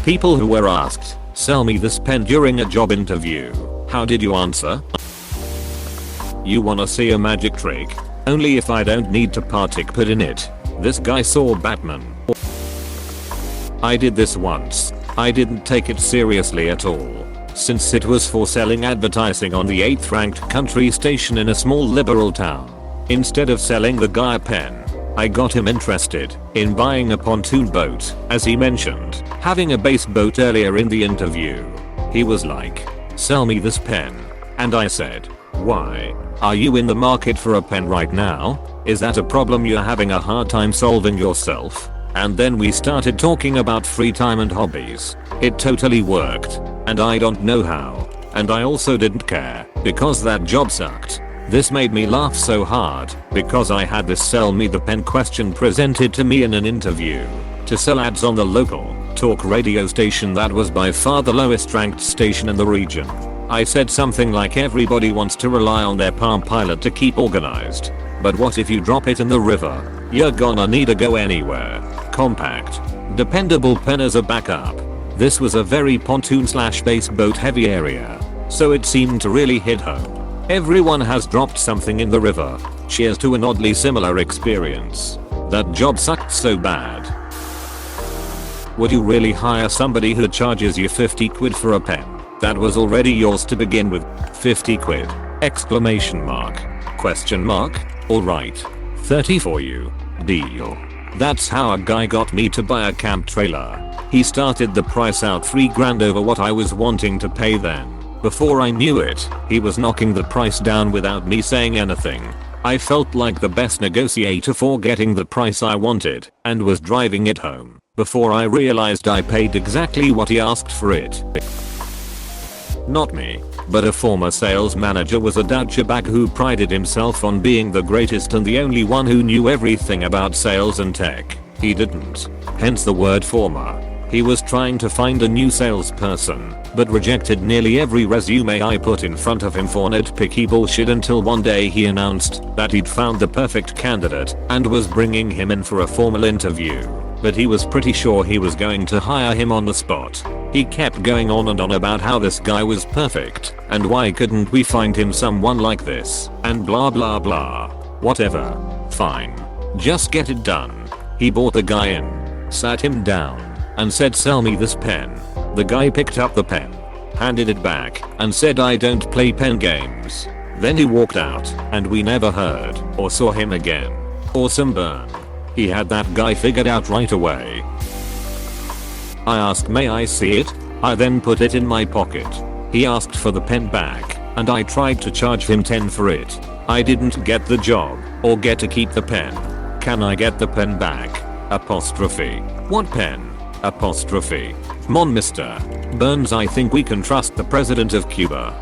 People who were asked, "Sell me this pen" during a job interview. How did you answer? You wanna see a magic trick? Only if I don't need to participate in it. This guy saw Batman. I did this once. I didn't take it seriously at all, since it was for selling advertising on the 8th ranked country station in a small liberal town. Instead of selling the guy a pen, I got him interested in buying a pontoon boat, as he mentioned having a base boat earlier in the interview. He was like, "Sell me this pen." And I said, "Why? Are you in the market for a pen right now? Is that a problem you're having a hard time solving yourself?" And then we started talking about free time and hobbies. It totally worked. And I don't know how. And I also didn't care, because that job sucked. This made me laugh so hard, because I had this "sell me the pen" question presented to me in an interview to sell ads on the local talk radio station that was by far the lowest ranked station in the region. I said something like, "Everybody wants to rely on their Palm Pilot to keep organized. But what if you drop it in the river? You're gonna need to go anywhere. Compact, dependable pen as a backup." This was a very pontoon/base boat heavy area, so it seemed to really hit home. Everyone has dropped something in the river. Cheers to an oddly similar experience. That job sucked so bad. Would you really hire somebody who charges you 50 quid for a pen that was already yours to begin with? 50 quid! Exclamation mark. Question mark. Alright. 30 for you. Deal. That's how a guy got me to buy a camp trailer. He started the price out 3 grand over what I was wanting to pay then. Before I knew it, he was knocking the price down without me saying anything. I felt like the best negotiator for getting the price I wanted, and was driving it home before I realized I paid exactly what he asked for it. Not me, but a former sales manager was a douchebag who prided himself on being the greatest and the only one who knew everything about sales and tech. He didn't. Hence the word former. He was trying to find a new salesperson, but rejected nearly every resume I put in front of him for nitpicky bullshit until one day he announced that he'd found the perfect candidate and was bringing him in for a formal interview. But he was pretty sure he was going to hire him on the spot. He kept going on and on about how this guy was perfect, and why couldn't we find him someone like this, and blah blah blah. Whatever. Fine. Just get it done. He brought the guy in, sat him down, and said, "Sell me this pen." The guy picked up the pen, handed it back, and said, "I don't play pen games." Then he walked out, and we never heard or saw him again. Awesome burn. He had that guy figured out right away. I asked, "May I see it?" I then put it in my pocket. He asked for the pen back, and I tried to charge him 10 for it. I didn't get the job, or get to keep the pen. Can I get the pen back? Apostrophe. What pen? Apostrophe. Mon Mr. Burns, I think we can trust the president of Cuba.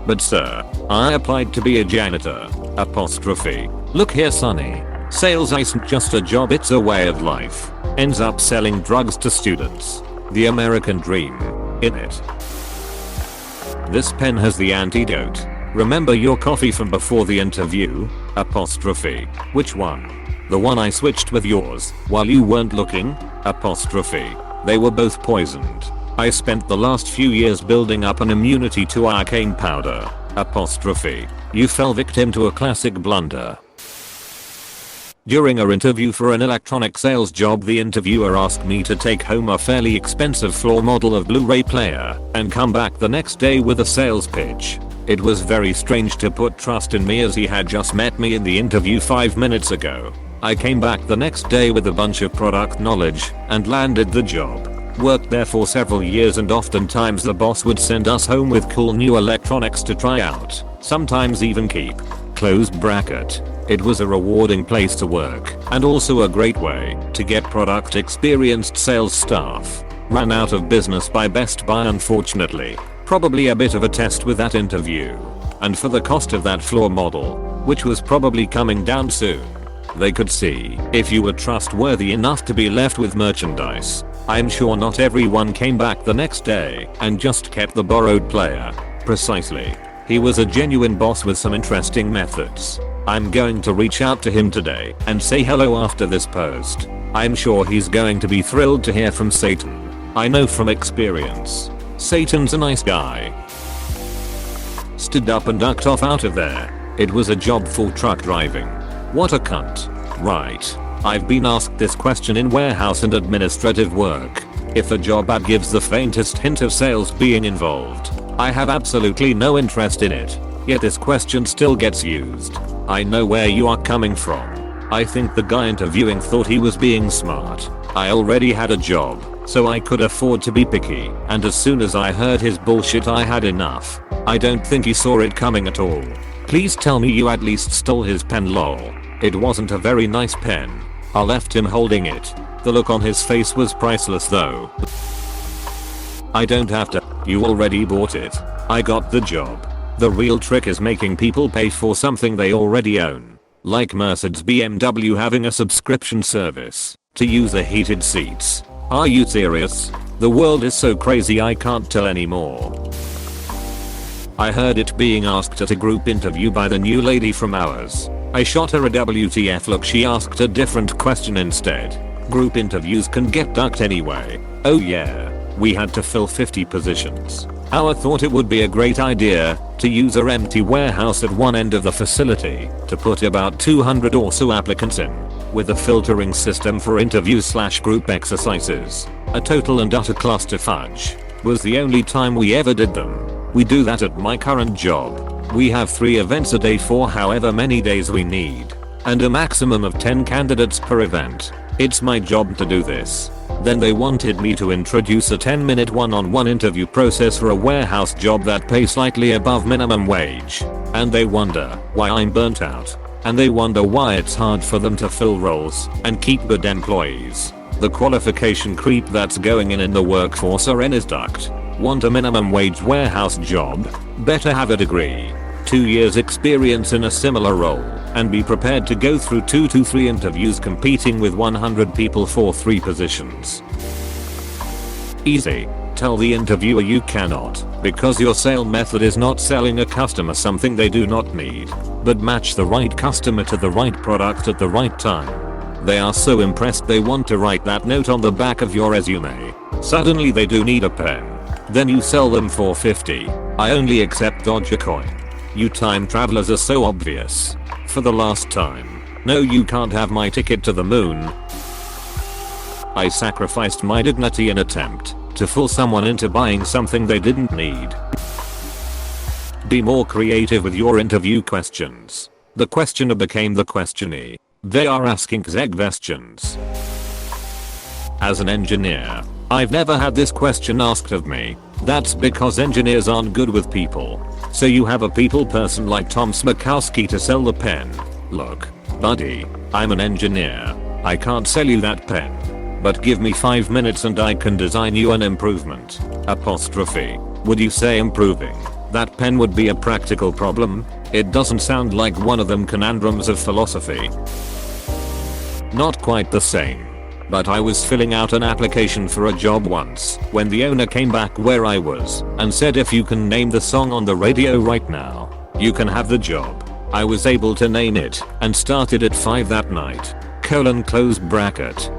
But sir, I applied to be a janitor. Apostrophe. Look here sonny. Sales isn't just a job, it's a way of life. Ends up selling drugs to students. The American dream. In it. This pen has the antidote. Remember your coffee from before the interview? Apostrophe. Which one? The one I switched with yours while you weren't looking? Apostrophe. They were both poisoned. I spent the last few years building up an immunity to arcane powder. Apostrophe. You fell victim to a classic blunder. During our interview for an electronic sales job, the interviewer asked me to take home a fairly expensive floor model of Blu-ray player and come back the next day with a sales pitch. It was very strange to put trust in me as he had just met me in the interview 5 minutes ago. I came back the next day with a bunch of product knowledge and landed the job. Worked there for several years, and oftentimes the boss would send us home with cool new electronics to try out, sometimes even keep. Close bracket. It was a rewarding place to work, and also a great way to get product experienced sales staff. Ran out of business by Best Buy unfortunately. Probably a bit of a test with that interview. And for the cost of that floor model, which was probably coming down soon, they could see if you were trustworthy enough to be left with merchandise. I'm sure not everyone came back the next day and just kept the borrowed player. Precisely. He was a genuine boss with some interesting methods. I'm going to reach out to him today and say hello after this post. I'm sure he's going to be thrilled to hear from Satan. I know from experience. Satan's a nice guy. Stood up and ducked off out of there. It was a job for truck driving. What a cunt. Right. I've been asked this question in warehouse and administrative work. If a job ad gives the faintest hint of sales being involved, I have absolutely no interest in it. Yet this question still gets used. I know where you are coming from. I think the guy interviewing thought he was being smart. I already had a job, so I could afford to be picky, and as soon as I heard his bullshit I had enough. I don't think he saw it coming at all. Please tell me you at least stole his pen, lol. It wasn't a very nice pen. I left him holding it. The look on his face was priceless though. I don't have to. You already bought it. I got the job. The real trick is making people pay for something they already own. Like Mercedes BMW having a subscription service to use the heated seats. Are you serious? The world is so crazy I can't tell anymore. I heard it being asked at a group interview by the new lady from ours. I shot her a WTF look. She asked a different question instead. Group interviews can get ducked anyway. Oh yeah. We had to fill 50 positions. Our thought it would be a great idea to use our empty warehouse at one end of the facility to put about 200 or so applicants in, with a filtering system for interviews/group exercises. A total and utter clusterfudge. Was the only time we ever did them. We do that at my current job. We have 3 events a day for however many days we need, and a maximum of 10 candidates per event. It's my job to do this. Then they wanted me to introduce a 10-minute one-on-one interview process for a warehouse job that pays slightly above minimum wage. And they wonder why I'm burnt out. And they wonder why it's hard for them to fill roles and keep good employees. The qualification creep that's going in the workforce are in is ducked. Want a minimum wage warehouse job? Better have a degree, 2 years experience in a similar role, and be prepared to go through 2 to 3 interviews competing with 100 people for 3 positions. Easy. Tell the interviewer you cannot, because your sale method is not selling a customer something they do not need, but match the right customer to the right product at the right time. They are so impressed they want to write that note on the back of your resume. Suddenly they do need a pen. Then you sell them for 50. I only accept Dogecoin. You time travelers are so obvious. For the last time. No, you can't have my ticket to the moon. I sacrificed my dignity in attempt to fool someone into buying something they didn't need. Be more creative with your interview questions. The questioner became the questiony. They are asking zeg questions. As an engineer, I've never had this question asked of me. That's because engineers aren't good with people. So you have a people person like Tom Smokowski to sell the pen. Look, buddy, I'm an engineer. I can't sell you that pen. But give me 5 minutes and I can design you an improvement. Apostrophe. Would you say improving that pen would be a practical problem? It doesn't sound like one of them conundrums of philosophy. Not quite the same. But I was filling out an application for a job once when the owner came back where I was and said if you can name the song on the radio right now, you can have the job. I was able to name it and started at 5 that night. Close bracket.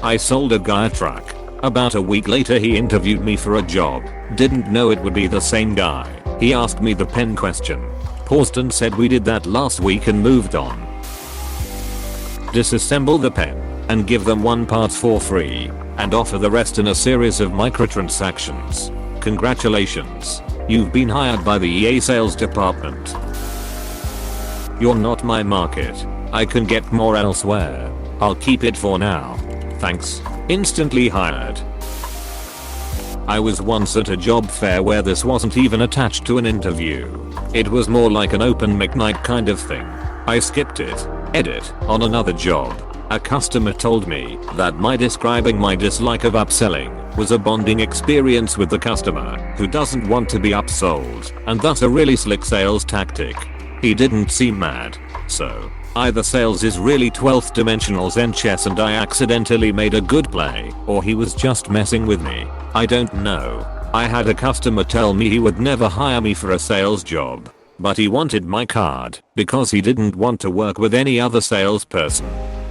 I sold a guy a truck. About a week later he interviewed me for a job. Didn't know it would be the same guy. He asked me the pen question. Paused and said we did that last week and moved on. Disassemble the pen and give them 1 part for free and offer the rest in a series of microtransactions. Congratulations. You've been hired by the EA sales department. You're not my market. I can get more elsewhere. I'll keep it for now. Thanks. Instantly hired. I was once at a job fair where this wasn't even attached to an interview. It was more like an open mic night kind of thing. I skipped it. Edit. On another job, a customer told me that my describing my dislike of upselling was a bonding experience with the customer who doesn't want to be upsold, and thus a really slick sales tactic. He didn't seem mad. So, either sales is really 12th dimensional Zen chess and I accidentally made a good play, or he was just messing with me. I don't know. I had a customer tell me he would never hire me for a sales job. But he wanted my card because he didn't want to work with any other salesperson.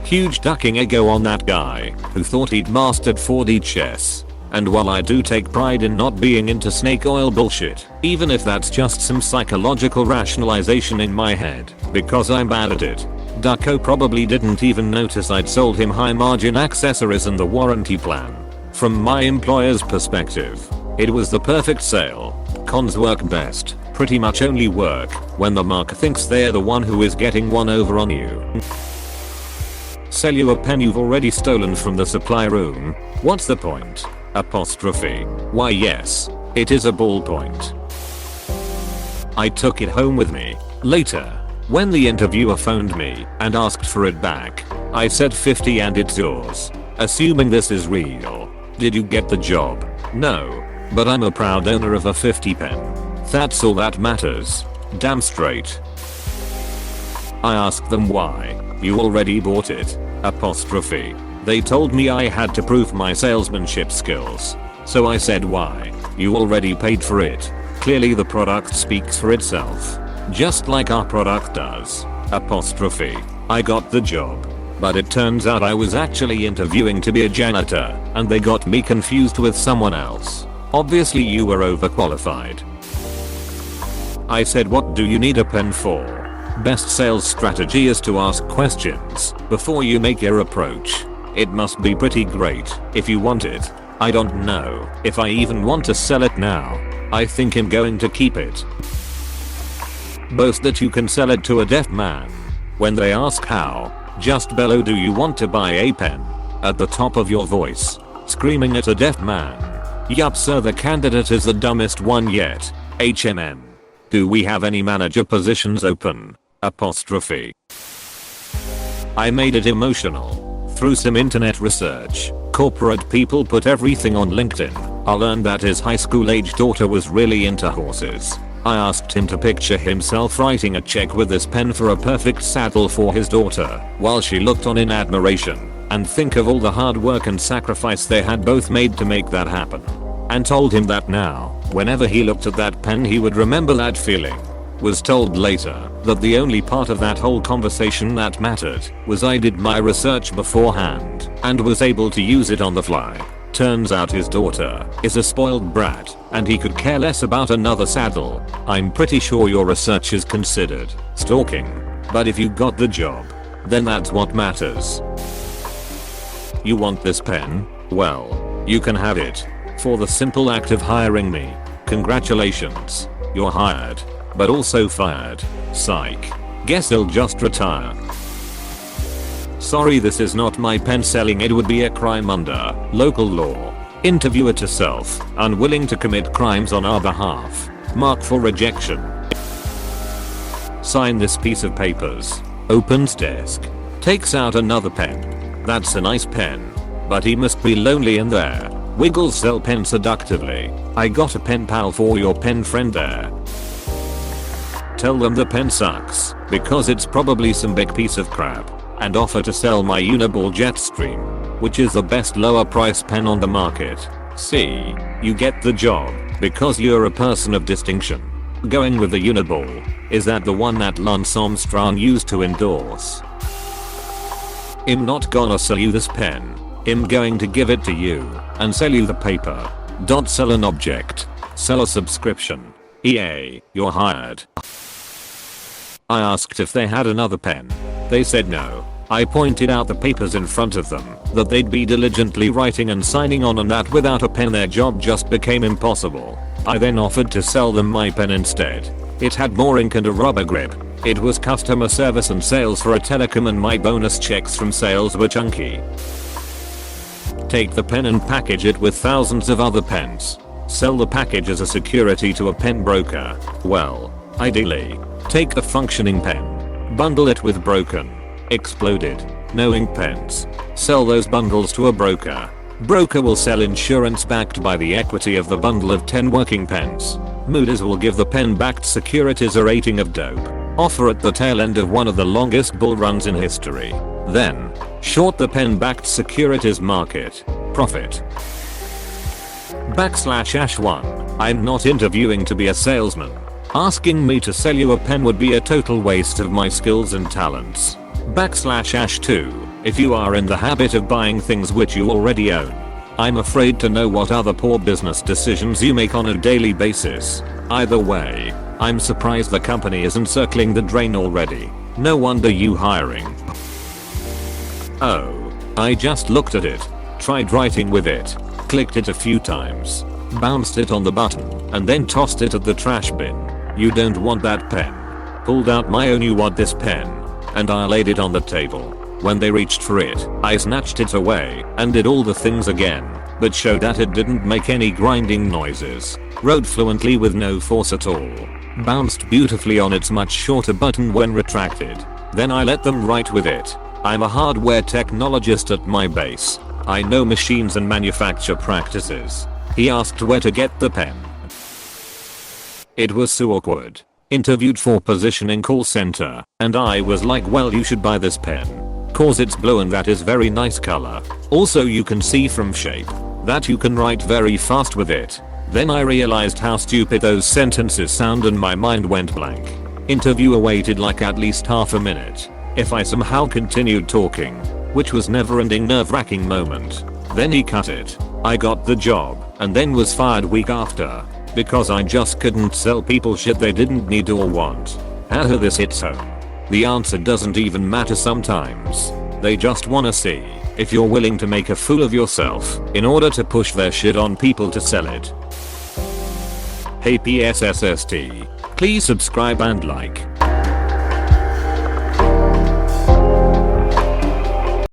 Huge ducking ego on that guy who thought he'd mastered 4D chess. And while I do take pride in not being into snake oil bullshit, even if that's just some psychological rationalization in my head, because I'm bad at it, Ducko probably didn't even notice I'd sold him high margin accessories and the warranty plan. From my employer's perspective, it was the perfect sale. Cons work best, pretty much only work, when the mark thinks they're the one who is getting one over on you. Sell you a pen you've already stolen from the supply room? What's the point? Apostrophe. Why yes, it is a ballpoint. I took it home with me. Later, when the interviewer phoned me and asked for it back, I said 50 and it's yours. Assuming this is real. Did you get the job? No. But I'm a proud owner of a 50 pen. That's all that matters. Damn straight. I asked them why. You already bought it? Apostrophe. They told me I had to prove my salesmanship skills. So I said why? You already paid for it. Clearly the product speaks for itself. Just like our product does. Apostrophe. I got the job. But it turns out I was actually interviewing to be a janitor, and they got me confused with someone else. Obviously you were overqualified. I said what do you need a pen for? Best sales strategy is to ask questions before you make your approach. It must be pretty great if you want it. I don't know if I even want to sell it now. I think I'm going to keep it. Boast that you can sell it to a deaf man. When they ask how, just bellow do you want to buy a pen? At the top of your voice, screaming at a deaf man. Yup sir, the candidate is the dumbest one yet. HMM. Do we have any manager positions open? Apostrophe. I made it emotional. Through some internet research, corporate people put everything on LinkedIn. I learned that his high school age daughter was really into horses. I asked him to picture himself writing a check with this pen for a perfect saddle for his daughter, while she looked on in admiration, and think of all the hard work and sacrifice they had both made to make that happen. And told him that now, whenever he looked at that pen he would remember that feeling. Was told later that the only part of that whole conversation that mattered was I did my research beforehand and was able to use it on the fly. Turns out his daughter is a spoiled brat and he could care less about another saddle. I'm pretty sure your research is considered stalking, but if you got the job, then that's what matters. You want this pen? Well, you can have it. For the simple act of hiring me. Congratulations. You're hired. But also fired. Psych. Guess I'll just retire. Sorry, this is not my pen. Selling it would be a crime under local law. Interviewer to self, unwilling to commit crimes on our behalf. Mark for rejection. Sign this piece of papers. Opens desk. Takes out another pen. That's a nice pen. But he must be lonely in there. Wiggles sell pen seductively. I got a pen pal for your pen friend there. Tell them the pen sucks, because it's probably some big piece of crap, and offer to sell my Uniball Jetstream, which is the best lower price pen on the market. See, you get the job, because you're a person of distinction. Going with the Uniball, is that the one that Lance Armstrong used to endorse? I'm not gonna sell you this pen. I'm going to give it to you, and sell you the paper. Don't sell an object. Sell a subscription. EA, you're hired. I asked if they had another pen. They said no. I pointed out the papers in front of them that they'd be diligently writing and signing on, and that without a pen their job just became impossible. I then offered to sell them my pen instead. It had more ink and a rubber grip. It was customer service and sales for a telecom, and my bonus checks from sales were chunky. Take the pen and package it with thousands of other pens. Sell the package as a security to a pen broker. Well, ideally, take a functioning pen. Bundle it with broken, exploded, no ink pens. Sell those bundles to a broker. Broker will sell insurance backed by the equity of the bundle of 10 working pens. Moody's will give the pen backed securities a rating of dope. Offer at the tail end of one of the longest bull runs in history. Then, short the pen backed securities market. Profit. /1. I'm not interviewing to be a salesman. Asking me to sell you a pen would be a total waste of my skills and talents. /2. if you are in the habit of buying things which you already own. I'm afraid to know what other poor business decisions you make on a daily basis. Either way, I'm surprised the company isn't circling the drain already. No wonder you hiring. Oh, I just looked at it, tried writing with it, clicked it a few times, bounced it on the button, and then tossed it at the trash bin. You don't want that pen. Pulled out my own "you want this pen," and I laid it on the table. When they reached for it, I snatched it away and did all the things again, but showed that it didn't make any grinding noises, wrote fluently with no force at all, bounced beautifully on its much shorter button when retracted. Then I let them write with it. I'm a hardware technologist at my base. I know machines and manufacture practices. He asked where to get the pen. It was so awkward. Interviewed for position in call center, and I was like, well, you should buy this pen. Cause it's blue and that is very nice color. Also you can see from shape that you can write very fast with it. Then I realized how stupid those sentences sound and my mind went blank. Interviewer waited like at least half a minute. If I somehow continued talking, which was never-ending nerve-wracking moment, then he cut it. I got the job and then was fired week after because I just couldn't sell people shit they didn't need or want. Haha, this hits home. The answer doesn't even matter sometimes. They just wanna see if you're willing to make a fool of yourself in order to push their shit on people to sell it. Hey PSSST, please subscribe and like.